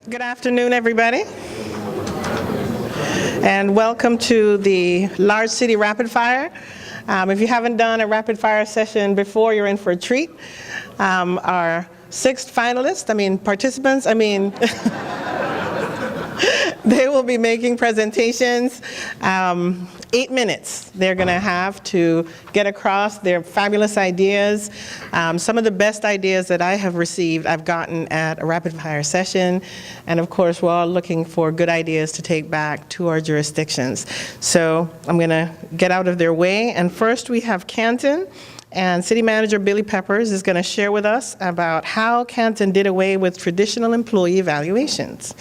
Good afternoon, everybody, and welcome to the Large City Rapid Fire. If you haven't done a rapid fire session before, you're in for a treat. Our sixth participants, they will be making presentations. 8 minutes they're going to have to get across their fabulous ideas. Some of the best ideas that I have received, I've gotten at a rapid fire session. And of course, we're all looking for good ideas to take back to our jurisdictions. So I'm going to get out of their way. And first we have Canton. And City Manager Billy Peppers is going to share with us about how Canton did away with traditional employee evaluations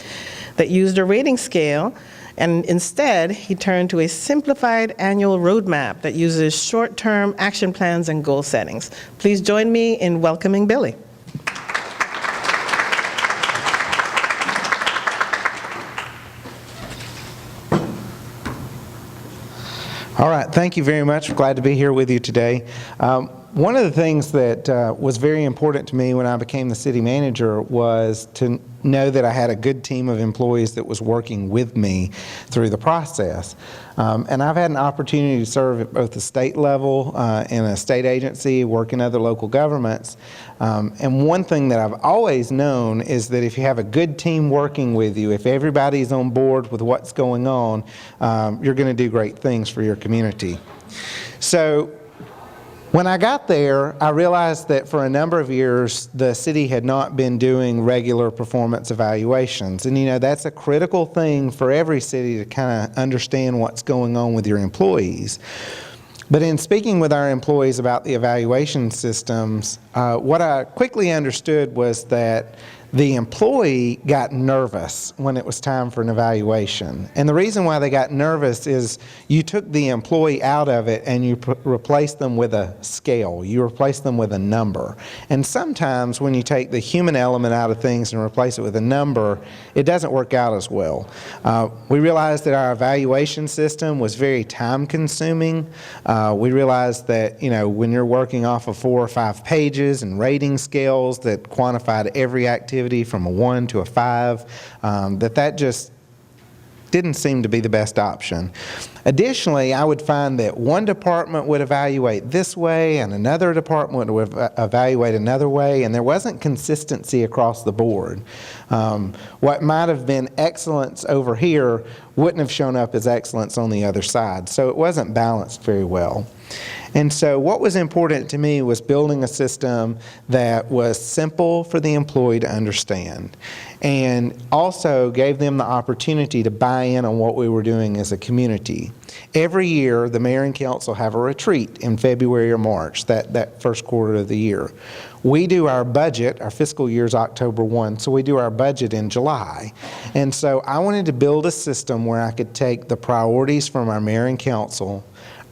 that used a rating scale, and instead he turned to a simplified annual roadmap that uses short-term action plans and goal settings. Please join me in welcoming Billy. All right, thank you very much. Glad to be here with you today. One of the things that was very important to me when I became the city manager was to know that I had a good team of employees that was working with me through the process. And I've had an opportunity to serve at both the state level in a state agency, work in other local governments. And one thing that I've always known is that if you have a good team working with you, if everybody's on board with what's going on, you're going to do great things for your community. So when I got there, I realized that for a number of years, the city had not been doing regular performance evaluations. And that's a critical thing for every city to kind of understand what's going on with your employees. But in speaking with our employees about the evaluation systems, what I quickly understood was that the employee got nervous when it was time for an evaluation. And the reason why they got nervous is you took the employee out of it and you replaced them with a scale. You replaced them with a number. And sometimes when you take the human element out of things and replace it with a number, it doesn't work out as well. We realized that our evaluation system was very time consuming. We realized that, when you're working off of 4 or 5 pages and rating scales that quantified every activity from a 1 to a 5, that just didn't seem to be the best option. Additionally, I would find that one department would evaluate this way and another department would evaluate another way, and there wasn't consistency across the board. What might have been excellence over here wouldn't have shown up as excellence on the other side, so it wasn't balanced very well. And so what was important to me was building a system that was simple for the employee to understand and also gave them the opportunity to buy in on what we were doing as a community. Every year, the mayor and council have a retreat in February or March, that first quarter of the year. We do our budget, our fiscal year is October 1, so we do our budget in July. And so I wanted to build a system where I could take the priorities from our mayor and council,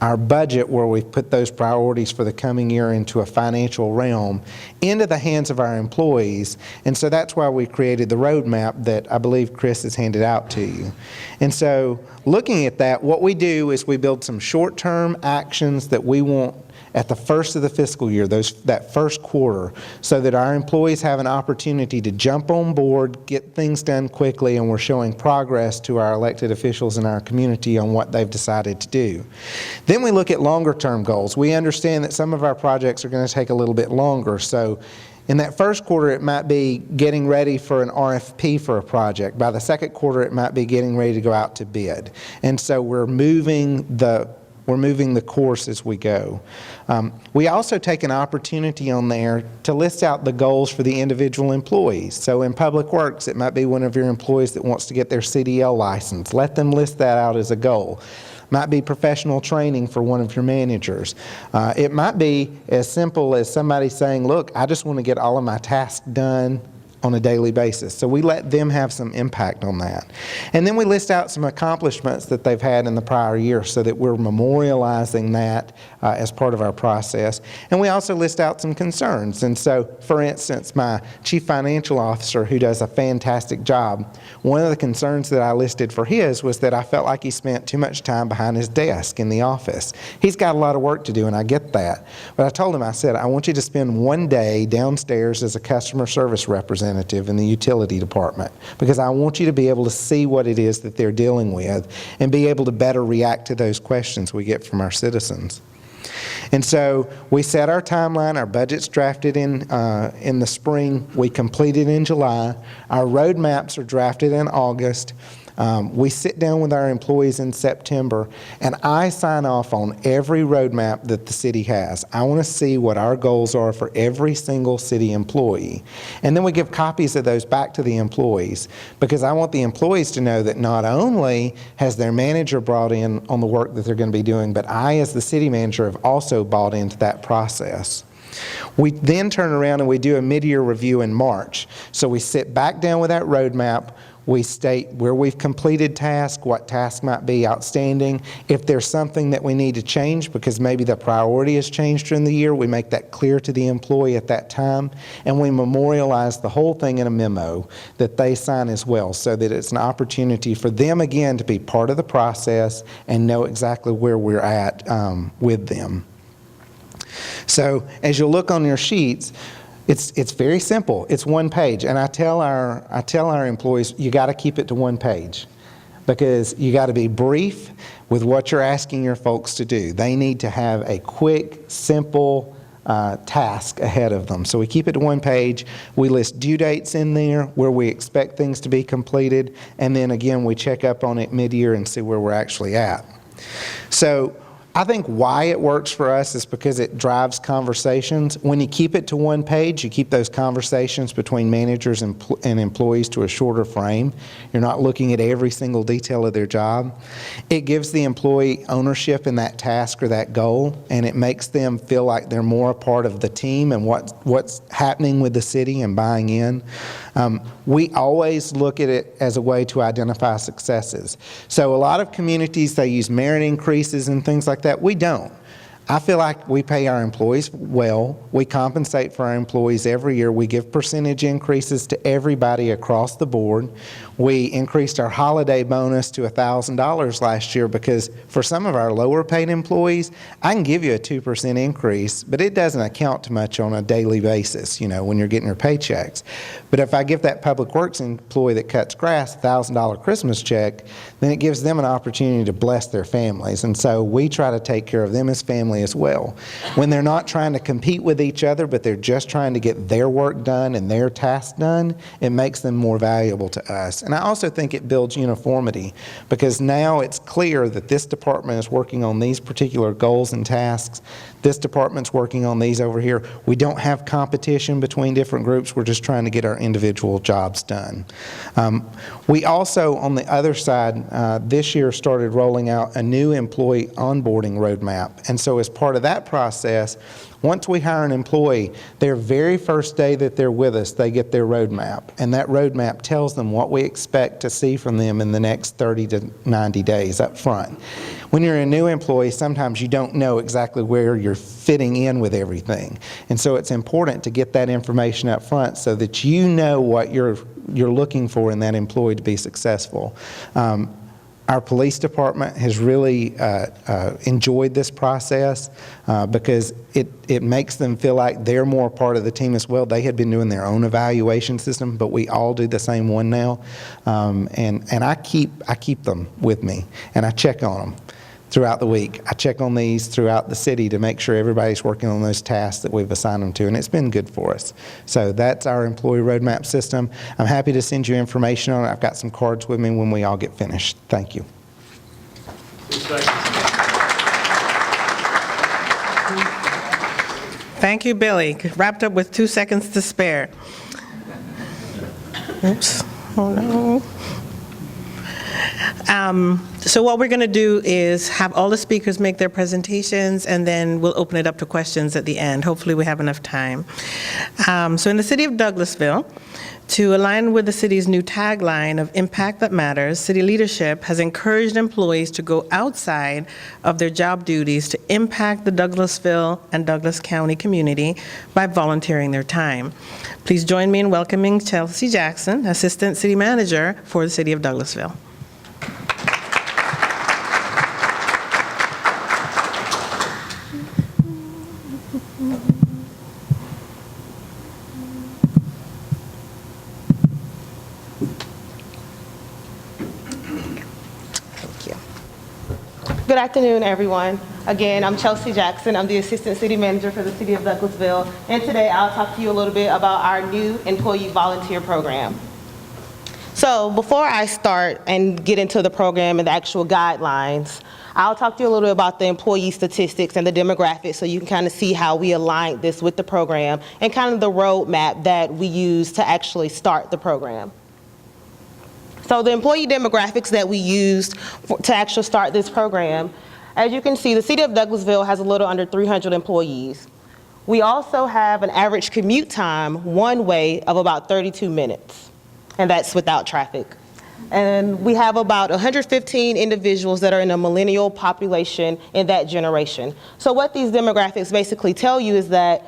our budget where we've put those priorities for the coming year into a financial realm, into the hands of our employees. And so that's why we created the roadmap that I believe Chris has handed out to you. And so looking at that, what we do is we build some short-term actions that we want at the first of the fiscal year, that first quarter, so that our employees have an opportunity to jump on board, get things done quickly, and we're showing progress to our elected officials in our community on what they've decided to do. Then we look at longer term goals. We understand that some of our projects are going to take a little bit longer, so in that first quarter, it might be getting ready for an RFP for a project. By the second quarter, it might be getting ready to go out to bid. And so we're moving the course as we go. We also take an opportunity on there to list out the goals for the individual employees. So in Public Works, it might be one of your employees that wants to get their CDL license. Let them list that out as a goal. Might be professional training for one of your managers. It might be as simple as somebody saying, look, I just want to get all of my tasks done on a daily basis. So we let them have some impact on that. And then we list out some accomplishments that they've had in the prior year so that we're memorializing that as part of our process. And we also list out some concerns. And so, for instance, my chief financial officer, who does a fantastic job, one of the concerns that I listed for his was that I felt like he spent too much time behind his desk in the office. He's got a lot of work to do, and I get that. But I told him, I said, I want you to spend one day downstairs as a customer service representative representative in the utility department, because I want you to be able to see what it is that they're dealing with and be able to better react to those questions we get from our citizens. And so we set our timeline. Our budget's drafted in the spring. We completed in July. Our roadmaps are drafted in August. We sit down with our employees in September, and I sign off on every roadmap that the city has. I want to see what our goals are for every single city employee. And then we give copies of those back to the employees, because I want the employees to know that not only has their manager brought in on the work that they're going to be doing, but I, as the city manager, have also bought into that process. We then turn around and we do a mid-year review in March. So we sit back down with that roadmap. We state where we've completed tasks, what tasks might be outstanding. If there's something that we need to change because maybe the priority has changed during the year, we make that clear to the employee at that time, and we memorialize the whole thing in a memo that they sign as well, so that it's an opportunity for them again to be part of the process and know exactly where we're at with them. So as you look on your sheets, it's very simple. It's one page, and I tell our employees, you got to keep it to one page, because you got to be brief with what you're asking your folks to do. They need to have a quick, simple task ahead of them. So we keep it to one page. We list due dates in there where we expect things to be completed, and then again we check up on it mid-year and see where we're actually at. So I think why it works for us is because it drives conversations. When you keep it to one page, you keep those conversations between managers and employees to a shorter frame. You're not looking at every single detail of their job. It gives the employee ownership in that task or that goal, and it makes them feel like they're more a part of the team and what's happening with the city and buying in. We always look at it as a way to identify successes. So a lot of communities, they use merit increases and things like that. We don't. I feel like we pay our employees well. We compensate for our employees every year. We give percentage increases to everybody across the board. We increased our holiday bonus to $1,000 last year, because for some of our lower paid employees, I can give you a 2% increase, but it doesn't account to much on a daily basis, when you're getting your paychecks. But if I give that public works employee that cuts grass a $1,000 Christmas check, then it gives them an opportunity to bless their families. And so we try to take care of them as family as well. When they're not trying to compete with each other, but they're just trying to get their work done and their tasks done, it makes them more valuable to us. And I also think it builds uniformity, because now it's clear that this department is working on these particular goals and tasks. This department's working on these over here. We don't have competition between different groups. We're just trying to get our individual jobs done. We also, on the other side, this year started rolling out a new employee onboarding roadmap. And so as part of that process, once we hire an employee, their very first day that they're with us, they get their roadmap. And that roadmap tells them what we expect to see from them in the next 30 to 90 days up front. When you're a new employee, sometimes you don't know exactly where you're fitting in with everything. And so it's important to get that information up front so that you know what you're looking for in that employee to be successful. Our police department has really enjoyed this process because it makes them feel like they're more part of the team as well. They had been doing their own evaluation system, but we all do the same one now. And I keep them with me, and I check on them throughout the week. I check on these throughout the city to make sure everybody's working on those tasks that we've assigned them to, and it's been good for us. So that's our employee roadmap system. I'm happy to send you information on it. I've got some cards with me when we all get finished. Thank you. Thank you, Billy. Wrapped up with 2 seconds to spare. Oops. Oh, no. So what we're going to do is have all the speakers make their presentations, and then we'll open it up to questions at the end. Hopefully we have enough time. So in the city of Douglasville, to align with the city's new tagline of Impact That Matters, city leadership has encouraged employees to go outside of their job duties to impact the Douglasville and Douglas County community by volunteering their time. Please join me in welcoming Chelsea Jackson, Assistant City Manager for the city of Douglasville. Good afternoon, everyone. Again, I'm Chelsea Jackson. I'm the Assistant City Manager for the City of Douglasville. And today I'll talk to you a little bit about our new employee volunteer program. So before I start and get into the program and the actual guidelines, I'll talk to you a little bit about the employee statistics and the demographics so you can kind of see how we align this with the program and kind of the roadmap that we use to actually start the program. So the employee demographics that we used to actually start this program, as you can see, the City of Douglasville has a little under 300 employees. We also have an average commute time one way of about 32 minutes, and that's without traffic. And we have about 115 individuals that are in the millennial population in that generation. So what these demographics basically tell you is that,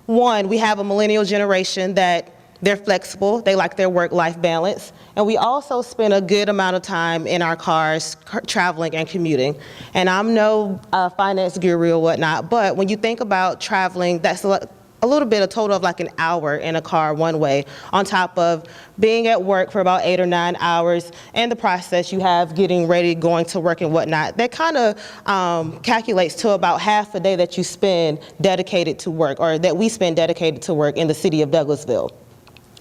one, we have a millennial generation that they're flexible, they like their work-life balance, and we also spend a good amount of time in our cars traveling and commuting. And I'm no finance guru or whatnot, but when you think about traveling, that's a little bit, a total of like an hour in a car one way, on top of being at work for about 8 or 9 hours, and the process you have getting ready, going to work and whatnot. That kind of calculates to about half a day that you spend dedicated to work, or that we spend dedicated to work in the City of Douglasville.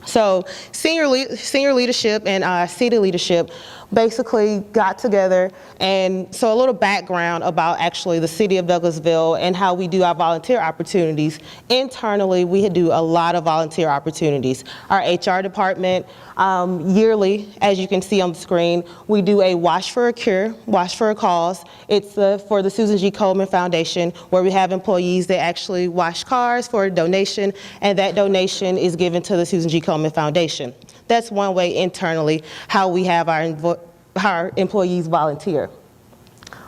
So senior leadership and city leadership basically got together, and so a little background about actually the City of Douglasville and how we do our volunteer opportunities. Internally, we do a lot of volunteer opportunities. Our HR department, yearly, as you can see on the screen, we do a Wash for a Cure, Wash for a Cause. It's for the Susan G. Komen Foundation, where we have employees that actually wash cars for a donation, and that donation is given to the Susan G. Komen Foundation. That's one way internally how we have our employees volunteer.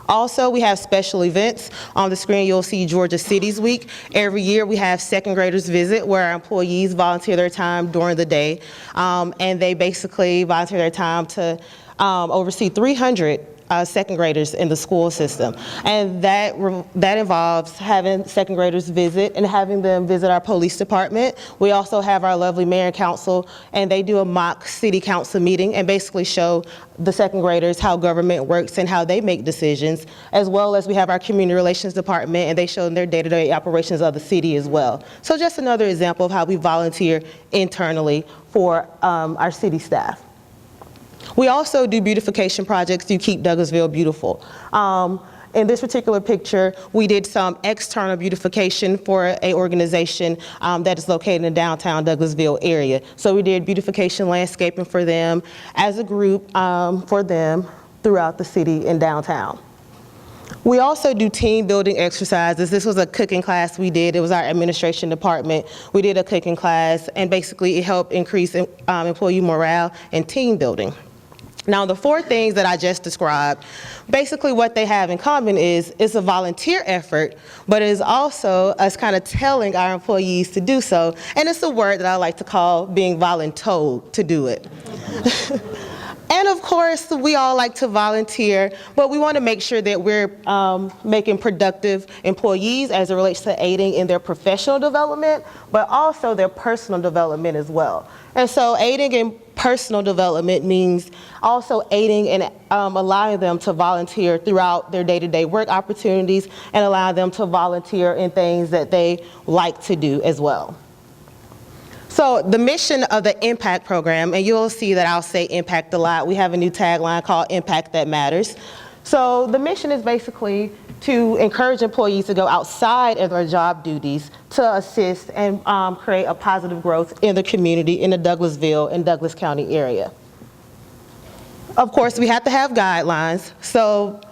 Also, we have special events. On the screen, you'll see Georgia Cities Week. Every year, we have second graders visit, where our employees volunteer their time during the day, and they basically volunteer their time to oversee 300 second graders in the school system. And that involves having second graders visit and having them visit our police department. We also have our lovely mayor and council, and they do a mock city council meeting and basically show the second graders how government works and how they make decisions, as well as we have our community relations department, and they show them their day-to-day operations of the city as well. So just another example of how we volunteer internally for our city staff. We also do beautification projects to keep Douglasville beautiful. In this particular picture, we did some external beautification for an organization that is located in the downtown Douglasville area. So we did beautification landscaping for them as a group for them throughout the city and downtown. We also do team building exercises. This was a cooking class we did. It was our administration department. We did a cooking class, and basically it helped increase employee morale and team building. Now, the four things that I just described, basically what they have in common is it's a volunteer effort, but it is also us kind of telling our employees to do so. And it's a word that I like to call being voluntold to do it. And of course, we all like to volunteer, but we want to make sure that we're making productive employees as it relates to aiding in their professional development, but also their personal development as well. And so aiding in personal development means also aiding and allowing them to volunteer throughout their day-to-day work opportunities, and allow them to volunteer in things that they like to do as well. So the mission of the Impact program, and you'll see that I'll say impact a lot. We have a new tagline called Impact That Matters. So the mission is basically to encourage employees to go outside of their job duties to assist and create a positive growth in the community in the Douglasville and Douglas County area. Of course, we have to have guidelines. So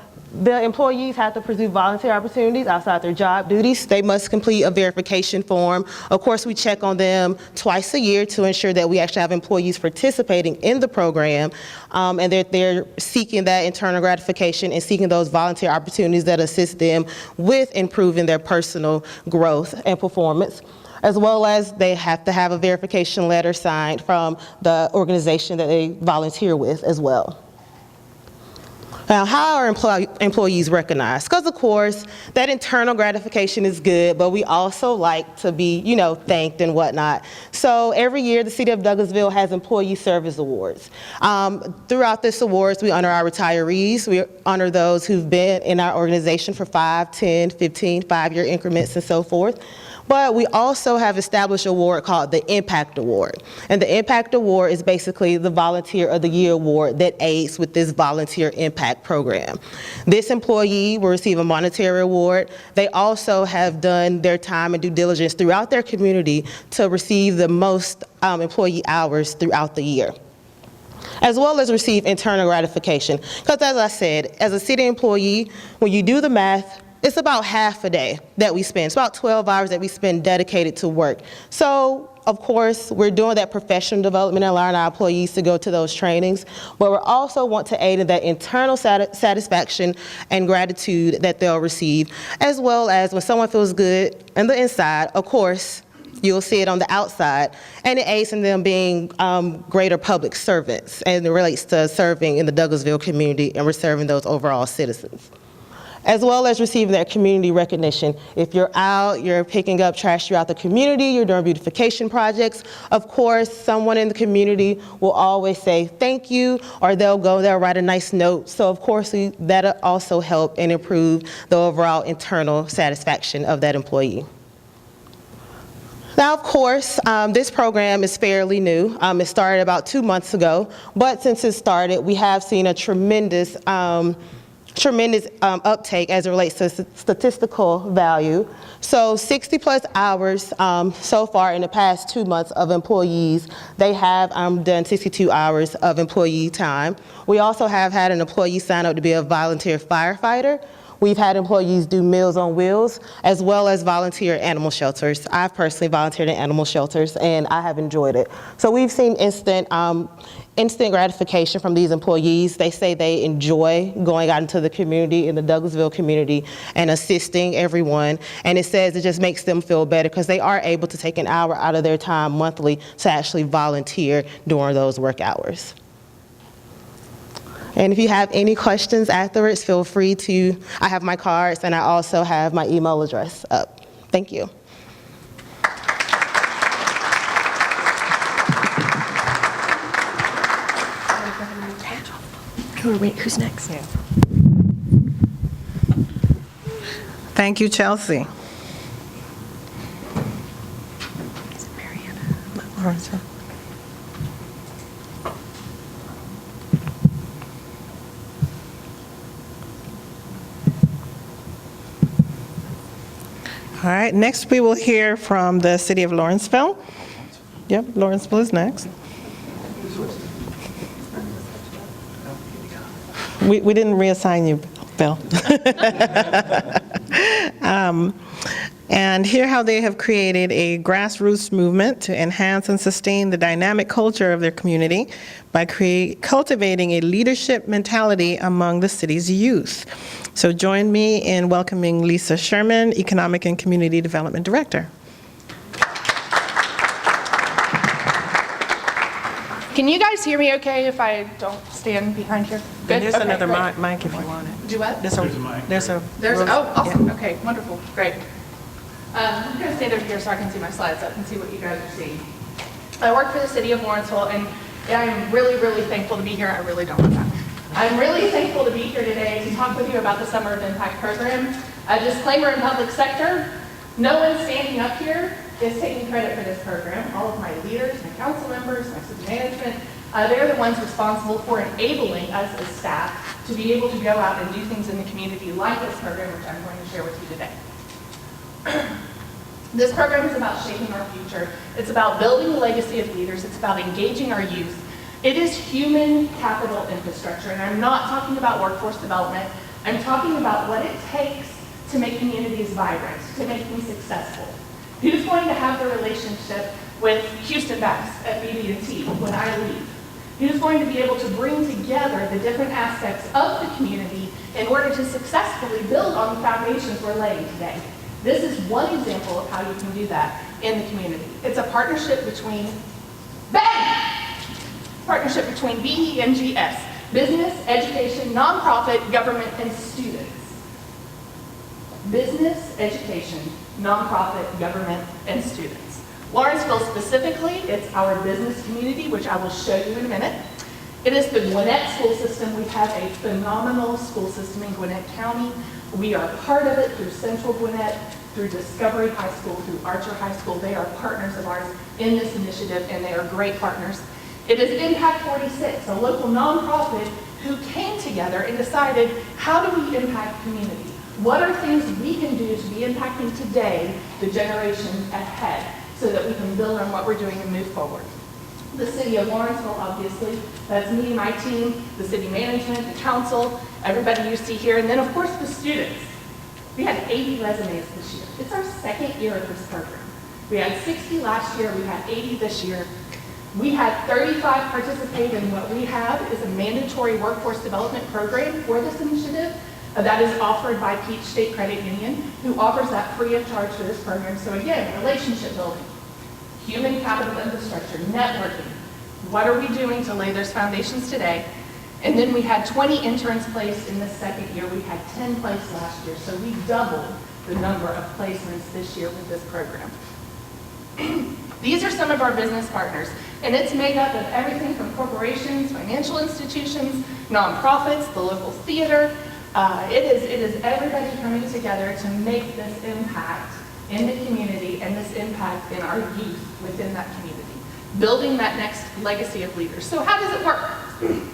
the employees have to pursue volunteer opportunities outside their job duties. They must complete a verification form. Of course, we check on them twice a year to ensure that we actually have employees participating in the program, and that they're seeking that internal gratification and seeking those volunteer opportunities that assist them with improving their personal growth and performance, as well as they have to have a verification letter signed from the organization that they volunteer with as well. Now, how are employees recognized? Because, of course, that internal gratification is good, but we also like to be, thanked and whatnot. So every year, the City of Douglasville has Employee Service Awards. Throughout this awards, we honor our retirees. We honor those who've been in our organization for 5, 10, 15, 5-year increments and so forth. But we also have established an award called the Impact Award. And the Impact Award is basically the Volunteer of the Year award that aids with this volunteer impact program. This employee will receive a monetary award. They also have done their time and due diligence throughout their community to receive the most employee hours throughout the year, as well as receive internal gratification. Because as I said, as a city employee, when you do the math, it's about half a day that we spend. It's about 12 hours that we spend dedicated to work. So, of course, we're doing that professional development and allowing our employees to go to those trainings, but we also want to aid in that internal satisfaction and gratitude that they'll receive, as well as when someone feels good on the inside, of course, you'll see it on the outside, and it aids in them being greater public servants, and it relates to serving in the Douglasville community, and we're serving those overall citizens, as well as receiving that community recognition. If you're out, you're picking up trash throughout the community, you're doing beautification projects, of course, someone in the community will always say thank you, or they'll write a nice note. So of course, that'll also help and improve the overall internal satisfaction of that employee. Now, of course, this program is fairly new. It started about 2 months ago, but since it started, we have seen a tremendous uptake as it relates to statistical value. So 60 plus hours so far in the past 2 months of employees. They have done 62 hours of employee time. We also have had an employee sign up to be a volunteer firefighter. We've had employees do Meals on Wheels, as well as volunteer animal shelters. I've personally volunteered in animal shelters, and I have enjoyed it. So we've seen instant gratification from these employees. They say they enjoy going out into the community, in the Douglasville community, and assisting everyone. And it says it just makes them feel better because they are able to take an hour out of their time monthly to actually volunteer during those work hours. And if you have any questions afterwards, feel free to, I have my cards and I also have my email address up. Thank you. Wait, who's next? Yeah. Thank you, Chelsea. Is it Mariana? All right, next we will hear from the City of Lawrenceville. Yep, Lawrenceville is next. We didn't reassign you, Bill. And hear how they have created a grassroots movement to enhance and sustain the dynamic culture of their community by cultivating a leadership mentality among the city's youth. So join me in welcoming Lisa Sherman, Economic and Community Development Director. Can you guys hear me okay if I don't stand behind here? Good? There's Okay, another great. mic if you want it. Do what? There's a mic. There's Oh, awesome. Okay, wonderful. Great. I'm going to stand over here so I can see my slides up and see what you guys are seeing. I work for the City of Lawrenceville, and I am really, really thankful to be here. I really don't want that. I'm really thankful to be here today to talk with you about the Summer of Impact program. A disclaimer in public sector, no one standing up here is taking credit for this program. All of my leaders, my council members, my city management, they're the ones responsible for enabling us as staff to be able to go out and do things in the community like this program, which I'm going to share with you today. This program is about shaping our future. It's about building a legacy of leaders. It's about engaging our youth. It is human capital infrastructure, and I'm not talking about workforce development. I'm talking about what it takes to make communities vibrant, to make them successful. Who's going to have the relationship with Houston Bass at BB&T when I leave? Who's going to be able to bring together the different aspects of the community in order to successfully build on the foundations we're laying today? This is one example of how you can do that in the community. It's a partnership between BENGS, partnership between BENGS, Business, education, nonprofit, government, and students. Business, education, nonprofit, government, and students. Lawrenceville specifically, it's our business community, which I will show you in a minute. It is the Gwinnett school system. We have a phenomenal school system in Gwinnett County. We are part of it through Central Gwinnett, through Discovery High School, through Archer High School. They are partners of ours in this initiative, and they are great partners. It is Impact 46, a local nonprofit who came together and decided, how do we impact community? What are things we can do to be impacting today, the generation ahead, so that we can build on what we're doing and move forward? The city of Lawrenceville, obviously, that's me, my team, the city management, the council, everybody you see here, and then of course the students. We had 80 resumes this year. It's our second year of this program. We had 60 last year, we had 80 this year. We had 35 participate in what we have is a mandatory workforce development program for this initiative that is offered by Peach State Credit Union, who offers that free of charge for this program. So again, relationship building, human capital infrastructure, networking. What are we doing to lay those foundations today? And then we had 20 interns placed in the second year. We had 10 placed last year. So we doubled the number of placements this year with this program. These are some of our business partners, and it's made up of everything from corporations, financial institutions, nonprofits, the local theater. It is everybody coming together to make this impact in the community and this impact in our youth within that community, building that next legacy of leaders. So how does it work?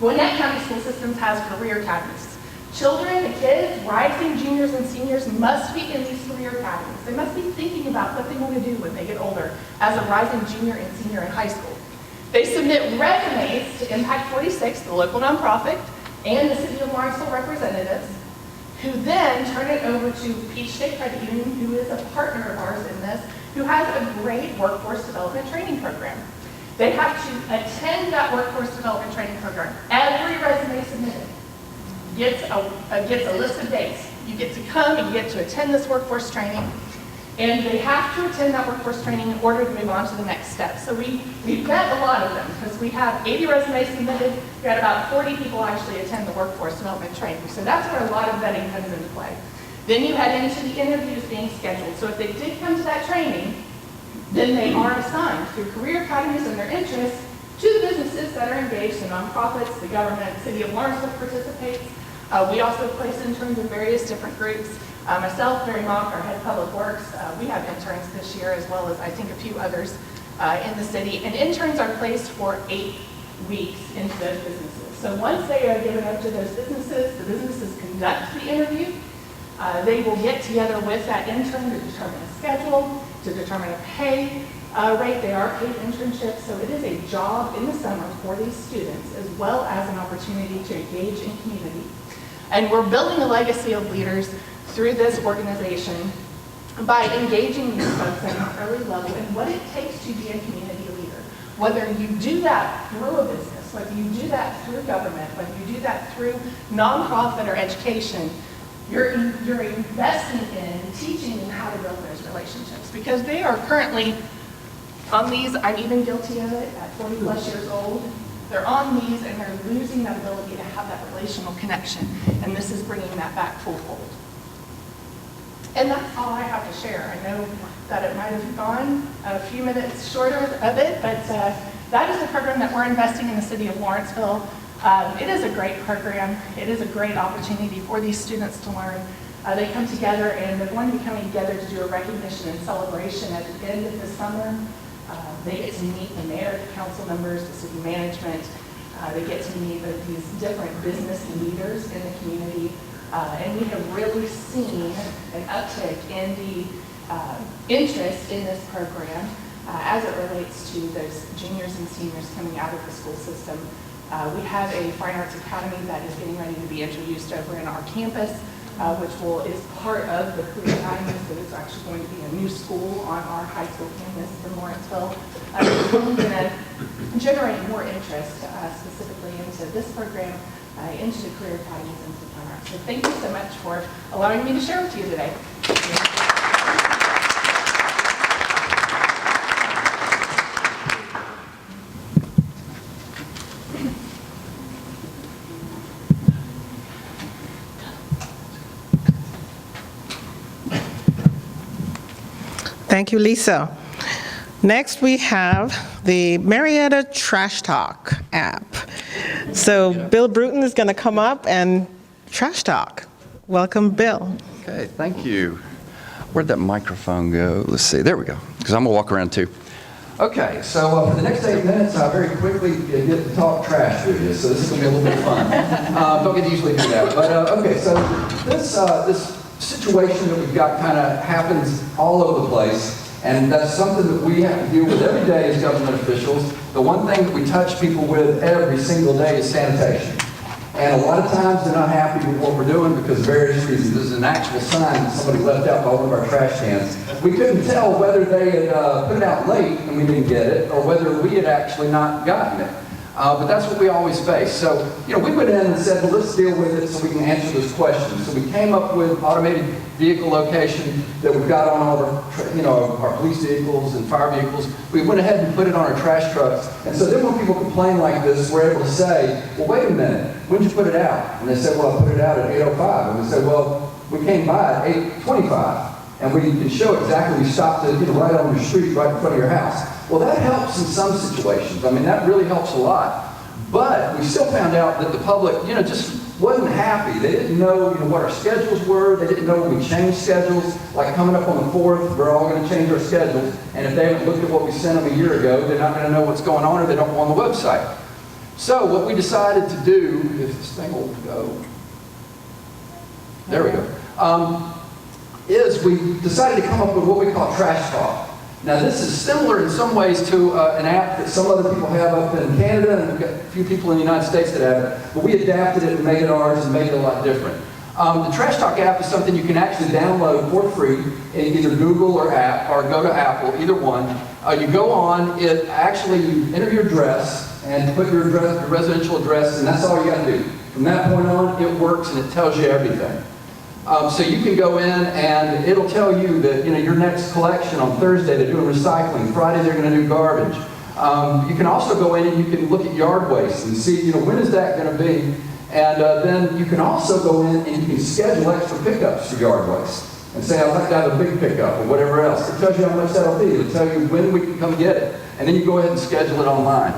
Gwinnett County School Systems has career academies. Children, kids, rising juniors and seniors must be in these career academies. They must be thinking about what they want to do when they get older as a rising junior and senior in high school. They submit resumes to Impact 46, the local nonprofit, and the City of Lawrenceville representatives, who then turn it over to Peach State Credit Union, who is a partner of ours in this, who has a great workforce development training program. They have to attend that workforce development training program. Every resume submitted gets a list of dates. You get to come and you get to attend this workforce training, and they have to attend that workforce training in order to move on to the next step. So we vet a lot of them because we have 80 resumes submitted. We had about 40 people actually attend the workforce development training. So that's where a lot of vetting comes into play. Then you head into the interviews being scheduled. So if they did come to that training, then they are assigned through career academies and their interests to the businesses that are engaged, the nonprofits, the government. City of Lawrenceville participates. We also place interns in various different groups. Myself, Mary Mock, our head of public works, we have interns this year as well as I think a few others in the city. And interns are placed for 8 weeks into those businesses. So once they are given up to those businesses, the businesses conduct the interview. They will get together with that intern to determine a schedule, to determine a pay rate. They are paid internships, so it is a job in the summer for these students as well as an opportunity to engage in community. And we're building a legacy of leaders through this organization by engaging these folks at an early level in what it takes to be a community leader. Whether you do that through a business, whether you do that through government, whether you do that through nonprofit or education, you're investing in teaching them how to build those relationships, because they are currently on these. I'm even guilty of it at 40 plus years old. They're on these and they're losing that ability to have that relational connection, and this is bringing that back full fold. And that's all I have to share. I know that it might have gone a few minutes shorter of it, but that is the program that we're investing in the city of Lawrenceville. It is a great program. It is a great opportunity for these students to learn. They come together and they're going to be coming together to do a recognition and celebration at the end of the summer. They get to meet the mayor, the council members, the city management. They get to meet these different business leaders in the community. And we have really seen an uptick in the interest in this program as it relates to those juniors and seniors coming out of the school system. We have a Fine Arts Academy that is getting ready to be introduced over in our campus, which is part of the Career Academy, so it's actually going to be a new school on our high school campus in Lawrenceville. It's really going to generate more interest specifically into this program, into the Career Academies and to Fine Arts. So thank you so much for allowing me to share with you today. Thank you, Lisa. Next, we have the Marietta Trash Talk app. So Bill Bruton is going to come up and trash talk. Welcome, Bill. Okay, thank you. Where'd that microphone go? Let's see, there we go, because I'm gonna walk around too. Okay, so for the next 8 minutes, I'll very quickly get to talk trash with you, so this is gonna be a little bit of fun. Don't get to usually do that, but okay, so this situation that we've got kind of happens all over the place, and that's something that we have to deal with every day as government officials. The one thing that we touch people with every single day is sanitation. And a lot of times they're not happy with what we're doing because of various reasons. There's an actual sign that somebody left out by one of our trash cans. We couldn't tell whether they had put it out late and we didn't get it, or whether we had actually not gotten it. But that's what we always face. So, we went in and said, well, let's deal with it so we can answer those questions. So we came up with automated vehicle location that we've got on all of our police vehicles and fire vehicles. We went ahead and put it on our trash trucks. And so then when people complain like this, we're able to say, well, wait a minute, when did you put it out? And they said, well, I put it out at 8:05. And we said, well, we came by at 8:25. And we can show exactly, we stopped it right on your street, right in front of your house. Well, that helps in some situations. I mean, that really helps a lot. But we still found out that the public, just wasn't happy. They didn't know, what our schedules were. They didn't know when we changed schedules. Like coming up on the 4th, we're all going to change our schedules. And if they haven't looked at what we sent them a year ago, they're not going to know what's going on, or they don't go on the website. So what we decided to do, if this thing will go, there we go. Is we decided to come up with what we call Trash Talk. Now this is similar in some ways to an app that some other people have up in Canada, and we've got a few people in the United States that have it, but we adapted it and made it ours and made it a lot different. The Trash Talk app is something you can actually download for free in either Google or go to Apple, either one. You go on, you enter your address and put your residential address, and that's all you got to do. From that point on, it works and it tells you everything. So you can go in and it'll tell you that your next collection on Thursday they're doing recycling, Friday they're going to do garbage. You can also go in and you can look at yard waste and see when is that going to be, and then you can also go in and you can schedule extra pickups for yard waste and say I'd like to have a big pickup or whatever else. It tells you how much that'll be. It'll tell you when we can come get it, and then you go ahead and schedule it online.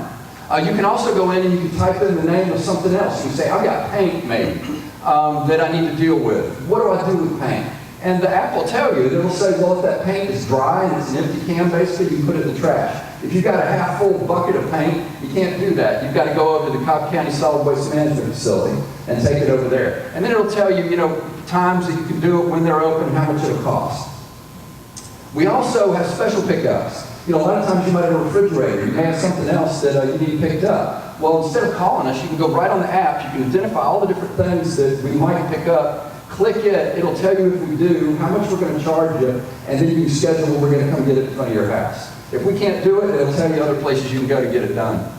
You can also go in and you can type in the name of something else. You can say I've got paint made. That I need to deal with. What do I do with paint? And the app will tell you. It'll say, well, if that paint is dry and it's an empty can, basically, you put it in the trash. If you've got a half-full bucket of paint, you can't do that. You've got to go over to the Cobb County Solid Waste Management Facility and take it over there. And then it'll tell you, times that you can do it, when they're open, how much it'll cost. We also have special pickups. A lot of times you might have a refrigerator. You may have something else that you need picked up. Well, instead of calling us, you can go right on the app. You can identify all the different things that we might pick up. Click it. It'll tell you if we do, how much we're going to charge you, and then you can schedule when we're going to come get it in front of your house. If we can't do it, it'll tell you other places you can go to get it done.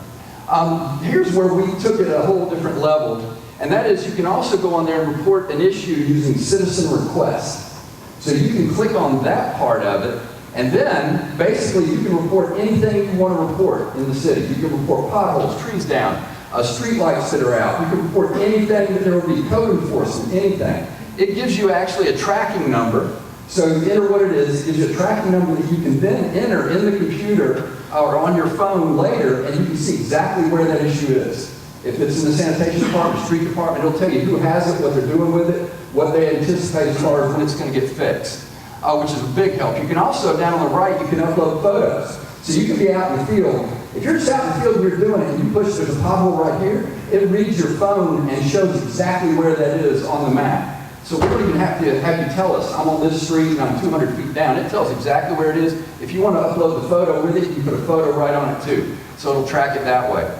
Here's where we took it a whole different level, and that is you can also go on there and report an issue using citizen request. So you can click on that part of it, and then, basically, you can report anything you want to report in the city. You can report potholes, trees down, street lights that are out. You can report anything that there will be, code enforcement, anything. It gives you actually a tracking number. So you enter what it is, it gives you a tracking number that you can then enter in the computer or on your phone later, and you can see exactly where that issue is. If it's in the sanitation department, street department, it'll tell you who has it, what they're doing with it, what they anticipate as far as when it's going to get fixed. Which is a big help. You can also, down on the right, you can upload photos. So you can be out in the field. If you're just out in the field and you're doing it and you push, there's a pothole right here, it reads your phone and shows exactly where that is on the map. So we don't even have to have you tell us, I'm on this street and I'm 200 feet down. It tells exactly where it is. If you want to upload the photo with it, you put a photo right on it too. So it'll track it that way.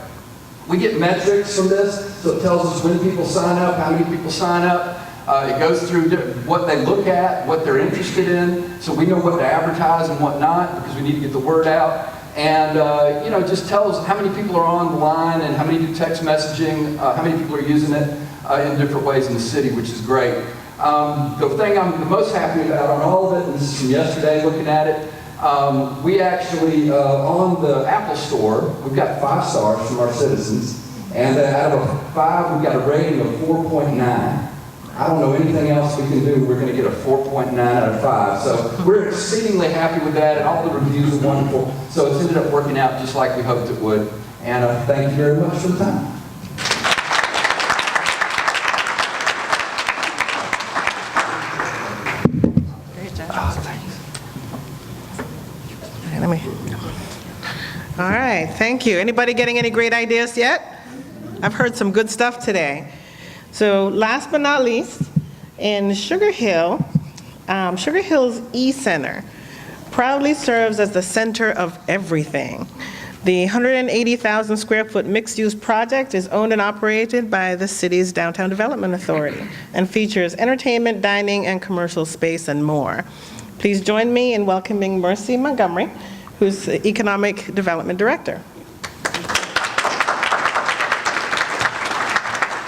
We get metrics from this, so it tells us when people sign up, how many people sign up. It goes through what they look at, what they're interested in, so we know what to advertise and what not, because we need to get the word out. And it just tells how many people are on the line and how many do text messaging, how many people are using it in different ways in the city, which is great. The thing I'm the most happy about on all of it, and this is from yesterday looking at it, we actually, on the Apple Store, we've got 5 stars from our citizens, and out of a 5, we've got a rating of 4.9. I don't know anything else we can do. We're going to get a 4.9 out of 5. So we're exceedingly happy with that, and all the reviews are wonderful. So it's ended up working out just like we hoped it would. And thank you very much for the time. Great job. Oh, thanks. All right, let me. All right, thank you. Anybody getting any great ideas yet? I've heard some good stuff today. So last but not least, in Sugar Hill, Sugar Hill's E-Center proudly serves as the center of everything. The 180,000 square foot mixed-use project is owned and operated by the city's Downtown Development Authority and features entertainment, dining, and commercial space and more. Please join me in welcoming Mercy Montgomery, who's the Economic Development Director.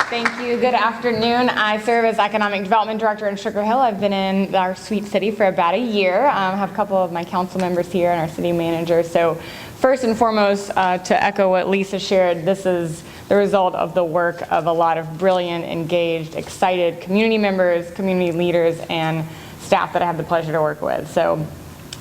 Thank you. Good afternoon. I serve as Economic Development Director in Sugar Hill. I've been in our sweet city for about a year. I have a couple of my council members here and our city manager. So first and foremost, to echo what Lisa shared, this is the result of the work of a lot of brilliant, engaged, excited community members, community leaders, and staff that I have the pleasure to work with. So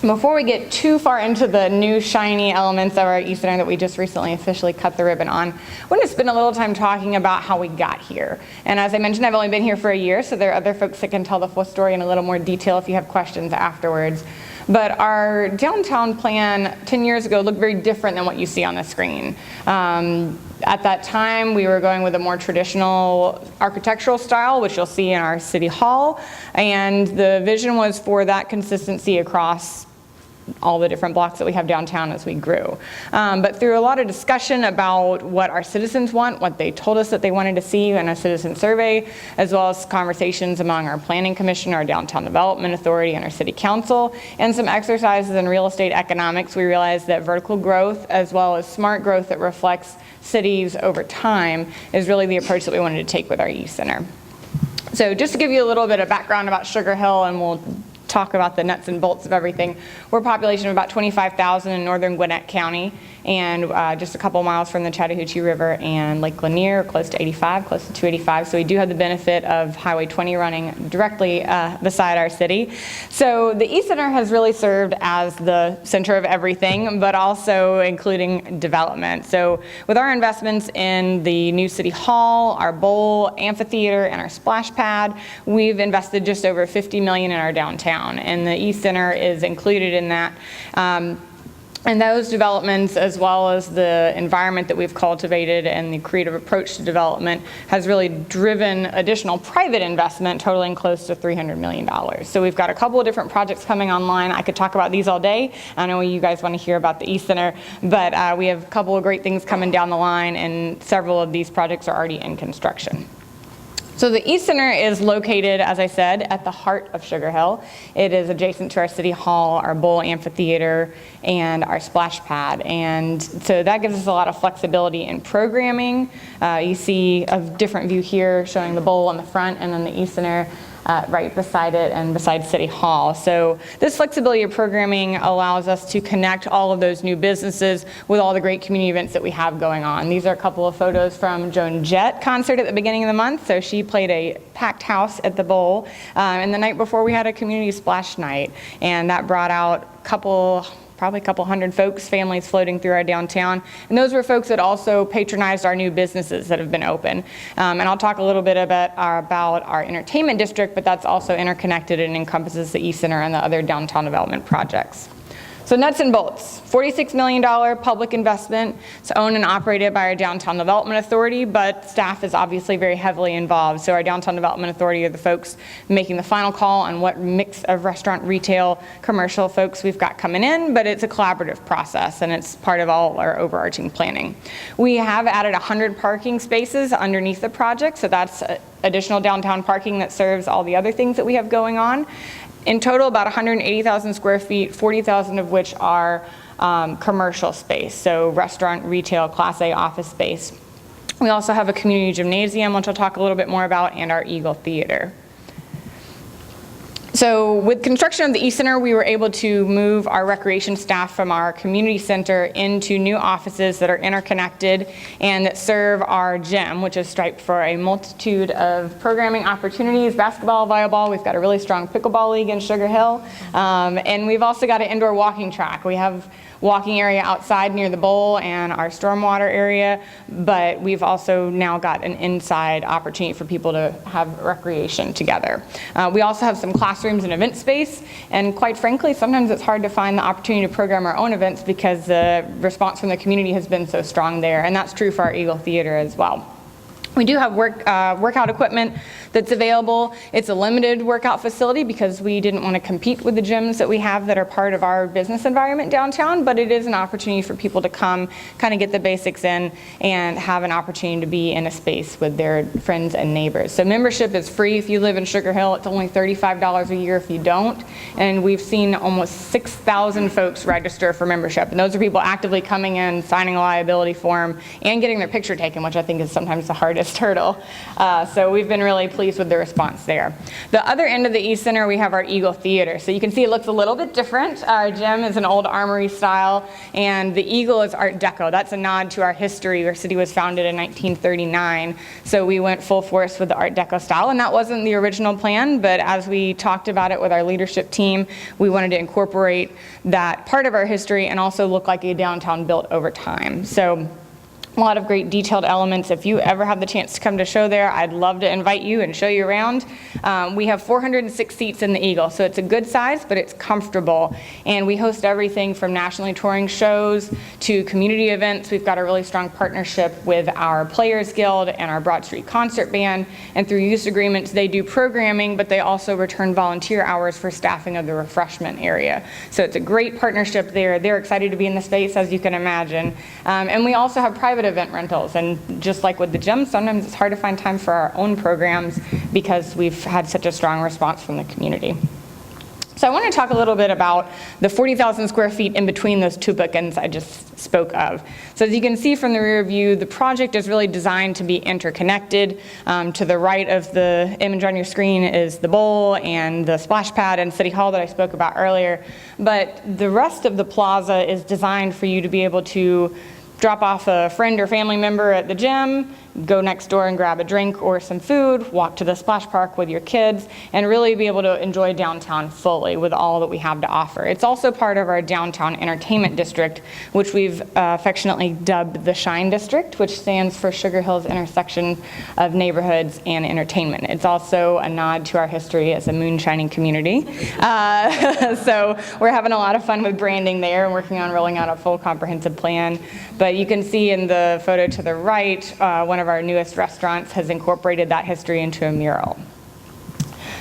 before we get too far into the new shiny elements of our E-Center that we just recently officially cut the ribbon on, I want to spend a little time talking about how we got here. And as I mentioned, I've only been here for a year, so there are other folks that can tell the full story in a little more detail if you have questions afterwards. But our downtown plan 10 years ago looked very different than what you see on the screen. At that time, we were going with a more traditional architectural style, which you'll see in our city hall. And the vision was for that consistency across all the different blocks that we have downtown as we grew. But through a lot of discussion about what our citizens want, what they told us that they wanted to see in a citizen survey, as well as conversations among our planning commission, our downtown development authority, and our city council, and some exercises in real estate economics, we realized that vertical growth as well as smart growth that reflects cities over time is really the approach that we wanted to take with our E-Center. So just to give you a little bit of background about Sugar Hill, and we'll talk about the nuts and bolts of everything. We're a population of about 25,000 in northern Gwinnett County, and just a couple miles from the Chattahoochee River and Lake Lanier, close to 85, close to 285. So we do have the benefit of Highway 20 running directly beside our city. So the E-Center has really served as the center of everything, but also including development. So with our investments in the new city hall, our bowl, amphitheater, and our splash pad, we've invested just over $50 million in our downtown, and the E-Center is included in that. And those developments, as well as the environment that we've cultivated and the creative approach to development, has really driven additional private investment totaling close to $300 million. So we've got a couple of different projects coming online. I could talk about these all day. I know you guys want to hear about the E-Center, but we have a couple of great things coming down the line, and several of these projects are already in construction. So the E-Center is located, as I said, at the heart of Sugar Hill. It is adjacent to our city hall, our bowl amphitheater, and our splash pad. And so that gives us a lot of flexibility in programming. You see a different view here showing the bowl on the front, and then the E-Center right beside it and beside City Hall. So this flexibility of programming allows us to connect all of those new businesses with all the great community events that we have going on. These are a couple of photos from Joan Jett concert at the beginning of the month. So she played a packed house at the bowl. And the night before we had a community splash night, and that brought out probably a couple hundred folks, families floating through our downtown. And those were folks that also patronized our new businesses that have been open. And I'll talk a little bit about our entertainment district, but that's also interconnected and encompasses the E-Center and the other downtown development projects. So nuts and bolts, $46 million public investment. It's owned and operated by our Downtown Development Authority, but staff is obviously very heavily involved. So our Downtown Development Authority are the folks making the final call on what mix of restaurant, retail, commercial folks we've got coming in, but it's a collaborative process, and it's part of all our overarching planning. We have added 100 parking spaces underneath the project, so that's additional downtown parking that serves all the other things that we have going on. In total, about 180,000 square feet, 40,000 of which are commercial space, so restaurant, retail, Class A office space. We also have a community gymnasium, which I'll talk a little bit more about, and our Eagle Theater. So with construction of the East Center, we were able to move our recreation staff from our community center into new offices that are interconnected and that serve our gym, which is striped for a multitude of programming opportunities, basketball, volleyball. We've got a really strong pickleball league in Sugar Hill. And we've also got an indoor walking track. We have walking area outside near the bowl and our stormwater area, but we've also now got an inside opportunity for people to have recreation together. We also have some classrooms and event space, and quite frankly, sometimes it's hard to find the opportunity to program our own events because the response from the community has been so strong there, and that's true for our Eagle Theater as well. We do have workout equipment that's available. It's a limited workout facility because we didn't want to compete with the gyms that we have that are part of our business environment downtown, but it is an opportunity for people to come, kind of get the basics in, and have an opportunity to be in a space with their friends and neighbors. So membership is free if you live in Sugar Hill. It's only $35 a year if you don't, and we've seen almost 6,000 folks register for membership, and those are people actively coming in, signing a liability form, and getting their picture taken, which I think is sometimes the hardest hurdle. So we've been really pleased with the response there. The other end of the East Center, we have our Eagle Theater. So you can see it looks a little bit different. Our gym is an old armory style, and the Eagle is Art Deco. That's a nod to our history. Our city was founded in 1939, so we went full force with the Art Deco style, and that wasn't the original plan, but as we talked about it with our leadership team, we wanted to incorporate that part of our history and also look like a downtown built over time. So a lot of great detailed elements. If you ever have the chance to come to show there, I'd love to invite you and show you around. We have 406 seats in the Eagle, so it's a good size, but it's comfortable. And we host everything from nationally touring shows to community events. We've got a really strong partnership with our Players Guild and our Broad Street Concert Band. And through use agreements, they do programming, but they also return volunteer hours for staffing of the refreshment area. So it's a great partnership there. They're excited to be in the space, as you can imagine. And we also have private event rentals, and just like with the gym, sometimes it's hard to find time for our own programs because we've had such a strong response from the community. So I want to talk a little bit about the 40,000 square feet in between those two bookends I just spoke of. So as you can see from the rear view, the project is really designed to be interconnected. To the right of the image on your screen is the bowl and the splash pad and City Hall that I spoke about earlier. But the rest of the plaza is designed for you to be able to drop off a friend or family member at the gym, go next door and grab a drink or some food, walk to the splash park with your kids, and really be able to enjoy downtown fully with all that we have to offer. It's also part of our downtown entertainment district, which we've affectionately dubbed the Shine District, which stands for Sugar Hill's intersection of neighborhoods and entertainment. It's also a nod to our history as a moonshining community. So we're having a lot of fun with branding there and working on rolling out a full comprehensive plan. But you can see in the photo to the right, one of our newest restaurants has incorporated that history into a mural.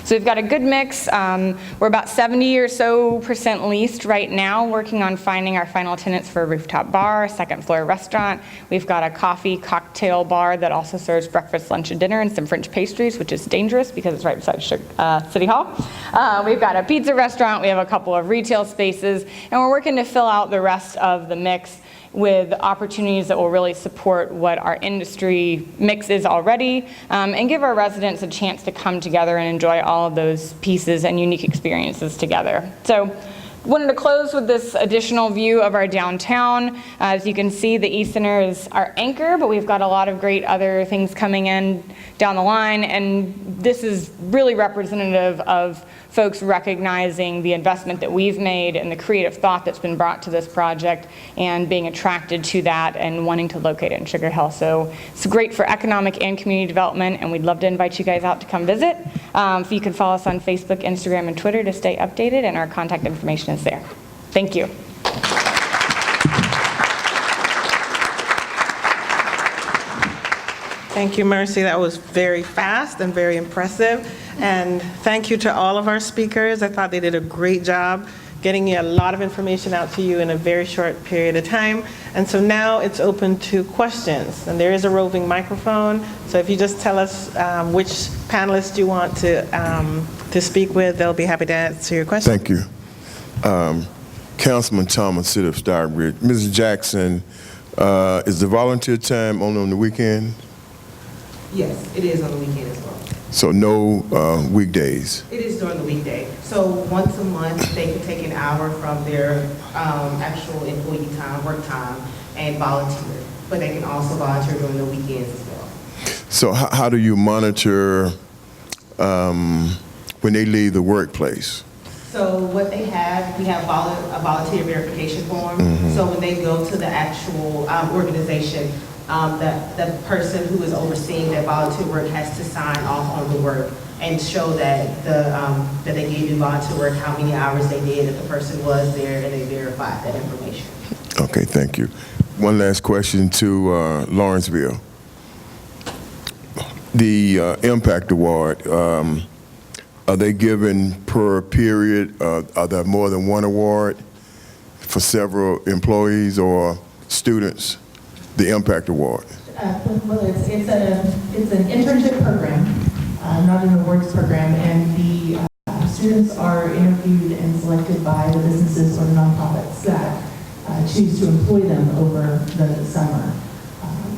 So we've got a good mix. We're about 70% or so leased right now, working on finding our final tenants for a rooftop bar, second floor restaurant. We've got a coffee cocktail bar that also serves breakfast, lunch, and dinner, and some French pastries, which is dangerous because it's right beside City Hall. We've got a pizza restaurant. We have a couple of retail spaces, and we're working to fill out the rest of the mix with opportunities that will really support what our industry mix is already, and give our residents a chance to come together and enjoy all of those pieces and unique experiences together. So wanted to close with this additional view of our downtown. As you can see, the East Center is our anchor, but we've got a lot of great other things coming in down the line, and this is really representative of folks recognizing the investment that we've made and the creative thought that's been brought to this project and being attracted to that and wanting to locate it in Sugar Hill. So it's great for economic and community development, and we'd love to invite you guys out to come visit. If you can follow us on Facebook, Instagram, and Twitter to stay updated, and our contact information is there. Thank you. Thank you, Mercy. That was very fast and very impressive. And thank you to all of our speakers. I thought they did a great job getting a lot of information out to you in a very short period of time. And so now it's open to questions. And there is a roving microphone. So if you just tell us which panelist you want to speak with, they'll be happy to answer your question. Thank you. Councilman Thomas, City of Stockbridge. Mrs. Jackson, is the volunteer time only on the weekend? Yes, it is on the weekend as well. So no weekdays? It is during the weekday. So once a month, they can take an hour from their actual employee time, work time, and volunteer. But they can also volunteer during the weekends as well. So how do you monitor when they leave the workplace? So what they have, we have a volunteer verification form. So when they go to the actual organization, the person who is overseeing that volunteer work has to sign off on the work and show that that they gave you volunteer work, how many hours they did, that the person was there, and they verified that information. Okay, thank you. One last question to Lawrenceville. The Impact Award, are they given per period? Are there more than one award for several employees or students? The Impact Award. Well, it's an internship program, not an awards program, and the students are interviewed and selected by the businesses or the nonprofits that choose to employ them over the summer.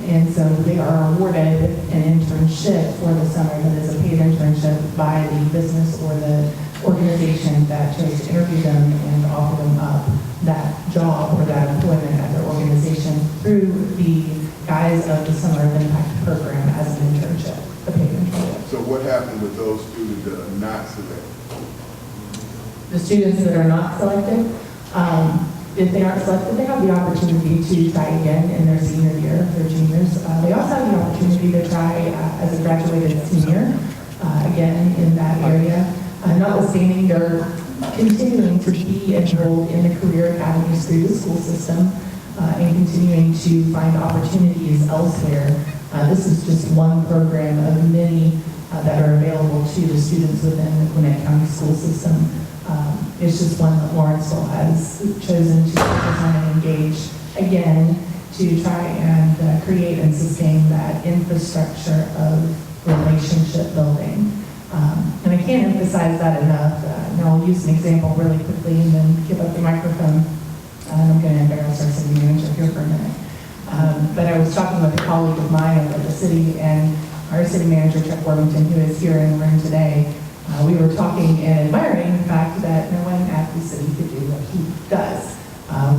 And so they are awarded an internship for the summer that is a paid internship by the business or the organization that chose to interview them and offer them up that job or that employment at their organization through the guise of the Summer of Impact program as an internship, a paid internship. So what happened with those students that are not selected? The students that are not selected, if they aren't selected, they have the opportunity to try again in their senior year, their juniors. They also have the opportunity to try as a graduated senior, again in that area. Notwithstanding, they're continuing to be enrolled in the career academies through the school system and continuing to find opportunities elsewhere. This is just one program of many that are available to the students within the Gwinnett County school system. It's just one that Lawrenceville has chosen to focus on and engage again to try and create and sustain that infrastructure of relationship building. And I can't emphasize that enough. And I'll use an example really quickly and then give up the microphone. And I'm going to embarrass our city manager here for a minute. But I was talking with a colleague of mine over at the city, and our city manager, Chuck Worthington, who is here in the room today, we were talking and admiring the fact that no one at the city could do what he does,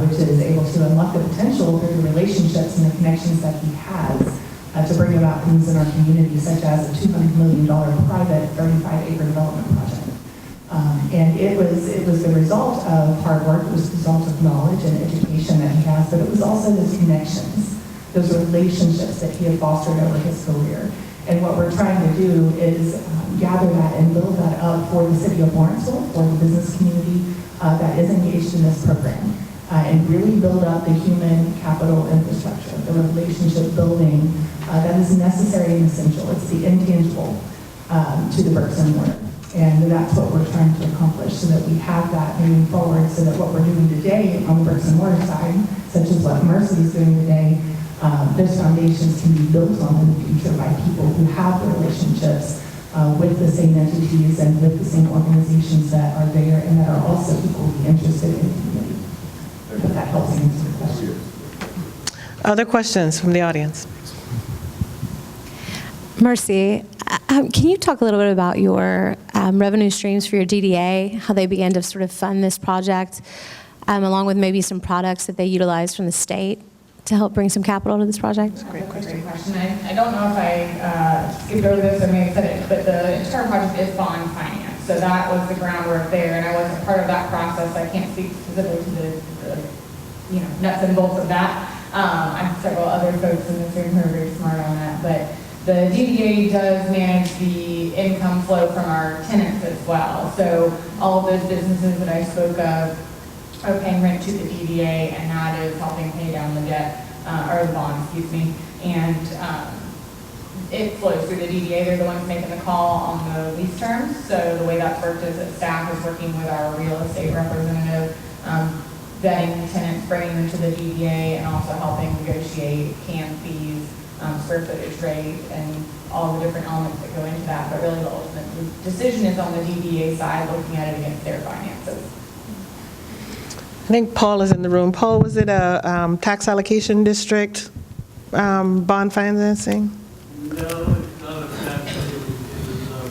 which is able to unlock the potential through the relationships and the connections that he has to bring about things in our community, such as a $200 million private 35-acre development project. And it was the result of hard work, it was the result of knowledge and education that he has, but it was also those connections, those relationships that he had fostered over his career. And what we're trying to do is gather that and build that up for the city of Lawrenceville, for the business community that is engaged in this program, and really build up the human capital infrastructure, the relationship building that is necessary and essential. It's the intangible to the bricks and mortar. And that's what we're trying to accomplish, so that we have that moving forward, so that what we're doing today on the bricks and mortar side, such as what Mercy is doing today, those foundations can be built on in the future by people who have the relationships with the same entities and with the same organizations that are there and that are also equally interested in the community. But that helps answer the question. Other questions from the audience? Mercy, can you talk a little bit about your revenue streams for your DDA, how they began to sort of fund this project, along with maybe some products that they utilize from the state to help bring some capital to this project? That's a great question. I don't know if I skipped over this, I may have said it, but the entire project is bond finance. So that was the groundwork there, and I wasn't part of that process. I can't speak specifically to the nuts and bolts of that. I have several other folks in this room who are very smart on that, but the DDA does manage the income flow from our tenants as well. So all of those businesses that I spoke of are paying rent to the DDA, and that is helping pay down the debt, or the bond, excuse me. And it flows through the DDA. They're the ones making the call on the lease terms. So the way that's worked is that staff is working with our real estate representative, vetting tenants, bringing them to the DDA, and also helping negotiate CAM fees, square footage rate, and all the different elements that go into that. But really the ultimate decision is on the DDA side, looking at it against their finances. I think Paul is in the room. Paul, was it a tax allocation district bond financing? No, it's not a tax, it was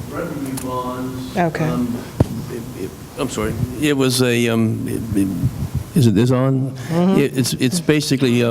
revenue bonds. Okay. I'm sorry. It was a, is it this on? It's basically,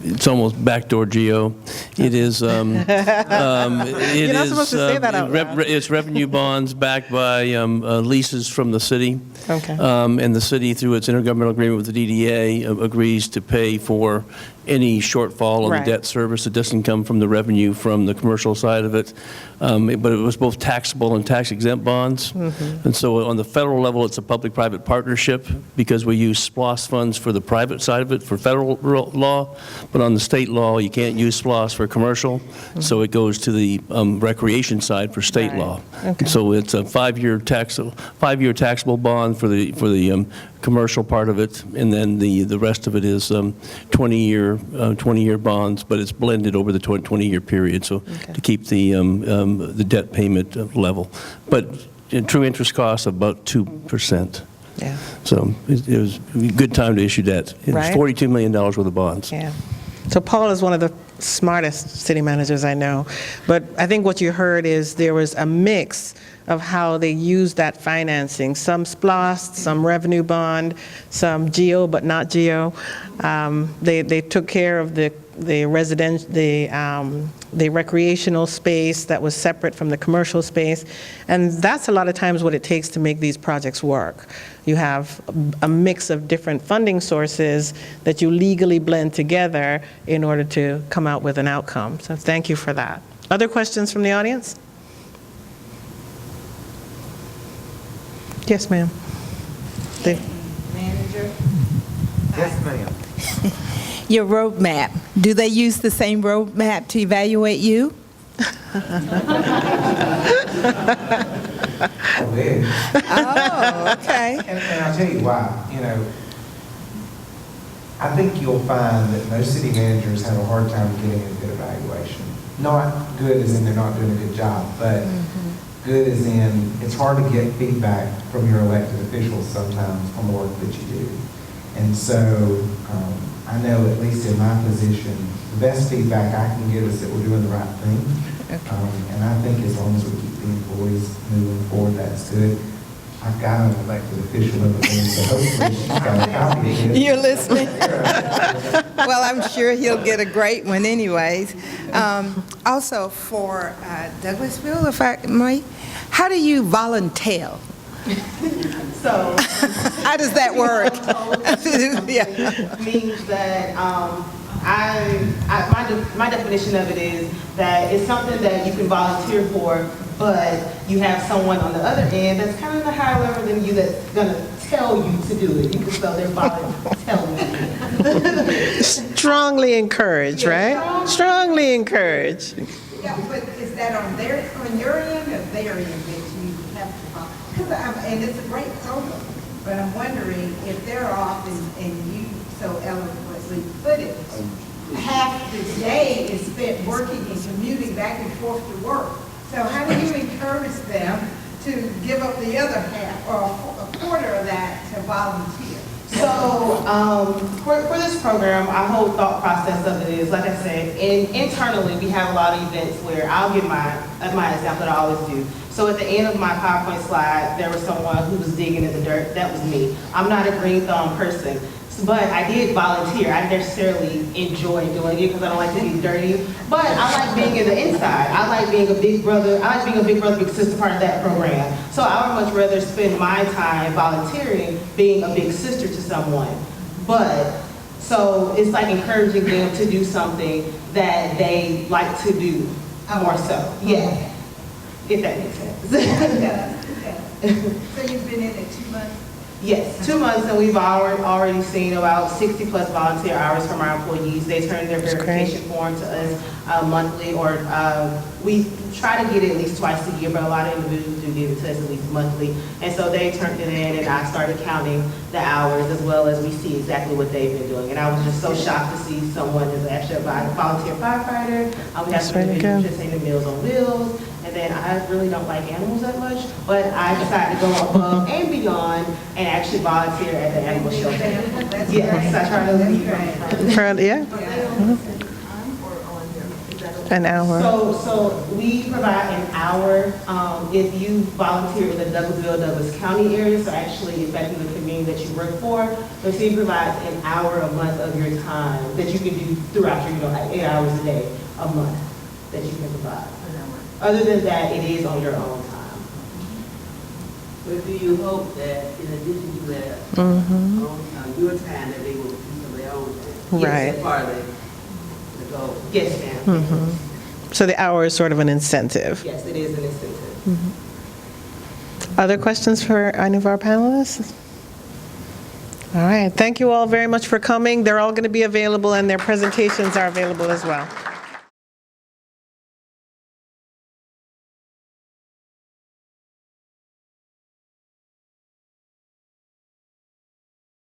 it's almost backdoor geo. It is, You're not supposed to say that out loud. It's revenue bonds backed by leases from the city. Okay. And the city, through its intergovernmental agreement with the DDA, agrees to pay for any shortfall on Right. the debt service that doesn't come from the revenue from the commercial side of it. But it was both taxable and tax-exempt bonds. And so on the federal level, it's a public-private partnership because we use SPLOST funds for the private side of it for federal law. But on the state law, you can't use SPLOST for commercial. So it goes to the recreation side for state Right. law. Okay. So it's a five-year taxable bond for the commercial part of it, and then the rest of it is 20-year bonds, but it's blended over the 20-year period, so to keep the debt payment level. But true interest costs of about 2%. Yeah. So it was a good time to issue debt. It was Right. $42 million worth of bonds. Yeah. So Paul is one of the smartest city managers I know. But I think what you heard is there was a mix of how they used that financing. Some SPLOST, some revenue bond, some GEO, but not GEO. They took care of the recreational space that was separate from the commercial space. And that's a lot of times what it takes to make these projects work. You have a mix of different funding sources that you legally blend together in order to come out with an outcome. So thank you for that. Other questions from the audience? Yes, ma'am. Manager, Yes, ma'am. your roadmap, do they use the same roadmap to evaluate you? Oh, okay. And I'll tell you why, I think you'll find that most city managers have a hard time getting a good evaluation. Not good as in they're not doing a good job, but good as in it's hard to get feedback from your elected officials sometimes on the work that you do. And so I know, at least in my position, the best feedback I can give is that we're doing the right thing. And I think as long as we keep the employees moving forward, that's good. I've got an elected official in the room, so hopefully she's got a copy of it. You're listening? Well, I'm sure he'll get a great one anyways. Also for Douglasville, if I may, how do you volunteer? So, How does that work? Yeah. means that my definition of it is that it's something that you can volunteer for, but you have someone on the other end that's kind of a higher level than you that's gonna tell you to do it. You can spell their telling you. Strongly encourage, right? Strongly encourage. Yeah, but is that on your end or their end that you have to follow? And it's a great program, but I'm wondering if they're off, and you so eloquently put it, half the day is spent working and commuting back and forth to work. So how do you encourage them to give up the other half or a quarter of that to volunteer? So for this program, our whole thought process of it is, like I said, internally we have a lot of events where I'll give my example that I always do. So at the end of my PowerPoint slide, there was someone who was digging in the dirt. That was me. I'm not a green thumb person, but I did volunteer. I necessarily enjoy doing it because I don't like to be dirty. But I like being in the inside. I like being a big brother. I like being a big brother, big sister part of that program. So I would much rather spend my time volunteering, being a big sister to someone. But so it's like encouraging them to do something that they like to do more so. Yeah. If that makes sense. So you've been in it 2 months? Yes, 2 months, and we've already seen about 60+ volunteer hours from our employees. They turn their verification form to us monthly, or we try to get it at least twice a year, but a lot of individuals do give it to us at least monthly. And so they turned it in, and I started counting the hours as well as we see exactly what they've been doing. And I was just so shocked to see someone who's actually a volunteer firefighter. We have some individuals just saying the Meals on Wheels. And then I really don't like animals that much, but I decided to go above and beyond and actually volunteer at the animal shelter. Yes, I try to leave. Yeah. An hour? So we provide an hour if you volunteer in the Douglasville, Douglas County area, so actually affecting the community that you work for. The city provides an hour a month of your time that you can do throughout your, like 8 hours a day, a month that you can provide. Other than that, it is on your own time. But do you hope that in addition to that, on your time, that they will do some of their own time? Right. Yes, that's part of the goal. Yes, ma'am. So the hour is sort of an incentive. Yes, it is an incentive. Other questions for any of our panelists? All right, thank you all very much for coming. They're all going to be available and their presentations are available as well.